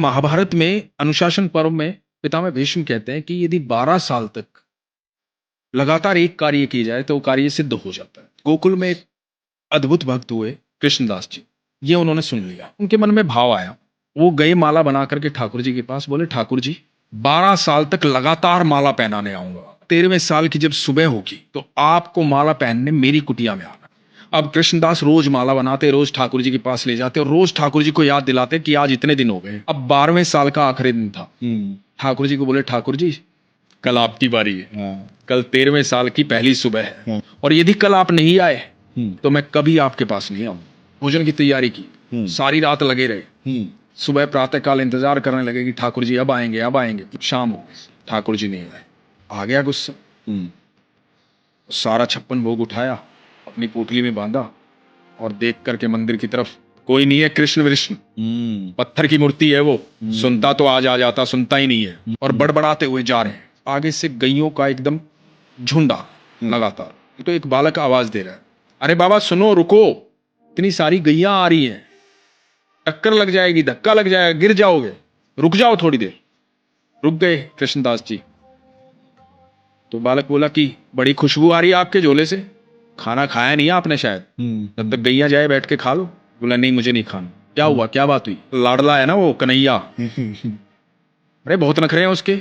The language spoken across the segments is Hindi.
महाभारत में अनुशासन पर्व में पितामह भीष्म कहते हैं कि यदि 12 साल तक लगातार एक कार्य किया जाए तो वो कार्य सिद्ध हो जाता है। गोकुल में एक अद्भुत भक्त हुए कृष्णदास जी, ये उन्होंने सुन लिया, उनके मन में भाव आया। वो गए माला बना करके ठाकुर जी के पास, बोले ठाकुर जी 12 साल तक लगातार माला पहनाने आऊंगा, 13वें साल की जब सुबह होगी तो आपको माला पहनने मेरी कुटिया में आना। अब कृष्णदास रोज माला बनाते, रोज ठाकुर जी के पास ले जाते और रोज ठाकुर जी को याद दिलाते कि आज इतने दिन हो गए। अब 12वें साल का आखिरी दिन था। ठाकुर जी को बोले ठाकुर जी कल आपकी बारी है, कल 13वें साल की पहली सुबह है, और यदि कल आप नहीं आए तो मैं कभी आपके पास नहीं आऊं। भोजन की तैयारी की, सारी रात लगे रहे। सुबह प्रातः काल इंतजार करने लगे कि ठाकुर जी अब आएंगे अब आएंगे। शाम हो, ठाकुर जी नहीं आए। आ गया गुस्सा, सारा 56 भोग उठाया, अपनी पोटली में बांधा और देख करके मंदिर की तरफ, कोई नहीं है, कृष्ण विष्णु पत्थर की मूर्ति है वो, सुनता तो आज आ जाता, सुनता ही नहीं है। और बड़बड़ाते हुए जा रहे हैं। आगे से गैयों का एकदम झुंडा लगातार। तो एक बालक आवाज दे रहा है, अरे बाबा सुनो, रुको, इतनी सारी गैया आ रही हैं, टक्कर लग जाएगी, धक्का लग जाएगा, गिर जाओगे, रुक जाओ थोड़ी देर। रुक गए कृष्णदास जी। तो बालक बोला कि बड़ी खुशबू आ रही है आपके झोले से, खाना खाया नहीं आपने शायद, तब तक गैया जाए बैठ के खा लो। बोला नहीं मुझे नहीं खाना। क्या हुआ, क्या बात हुई? लाडला है ना वो कन्हैया। अरे बहुत नखरे हैं उसके,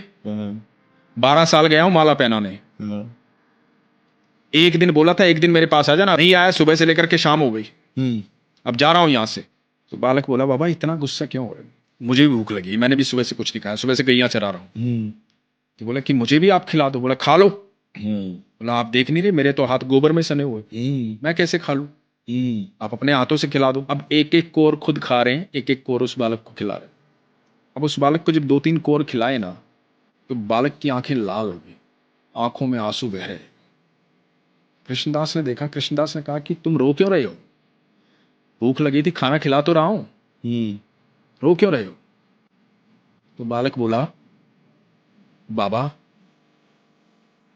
12 साल गया हूं माला पहनाने, एक दिन बोला था एक दिन मेरे पास आ जाना, नहीं आया, सुबह से लेकर के शाम हो गई, अब जा रहा हूं यहां से। तो बालक बोला बाबा इतना गुस्सा क्यों हो रहे हैं, मुझे भी भूख लगी, मैंने भी सुबह से कुछ नहीं खाया, सुबह से गैया चरा रहा हूं। तो बोला कि मुझे भी आप खिला दो। बोला खा लो। बोला आप देख नहीं रहे मेरे तो हाथ गोबर में सने हुए, मैं कैसे खा लूं, आप अपने हाथों से खिला दो। अब एक एक कोर खुद खा रहे हैं, एक एक कोर उस बालक को खिला रहे हैं। अब उस बालक को जब 2-3 कोर खिलाए ना, तो बालक की आंखें लाल हो गई, आंखों में आंसू बह रहे। कृष्णदास ने देखा, कृष्णदास ने कहा कि तुम रो क्यों रहे हो, भूख लगी थी, खाना खिला तो रहा हूं, रो क्यों रहे हो? तो बालक बोला बाबा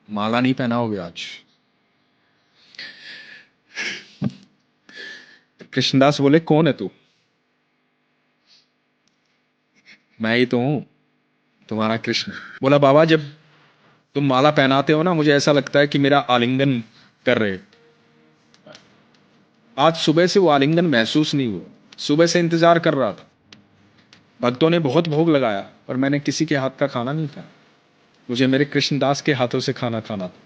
माला नहीं पहनाओगे आज। कृष्णदास बोले कौन है तू? मैं ही तो हूं, तुम्हारा कृष्ण। बोला बाबा जब तुम माला पहनाते हो ना, मुझे ऐसा लगता है कि मेरा आलिंगन कर रहे। आज सुबह से वो आलिंगन महसूस नहीं हुआ, सुबह से इंतजार कर रहा था। भक्तों ने बहुत भोग लगाया पर मैंने किसी के हाथ का खाना नहीं खाया, मुझे मेरे कृष्णदास के हाथों से खाना खाना था।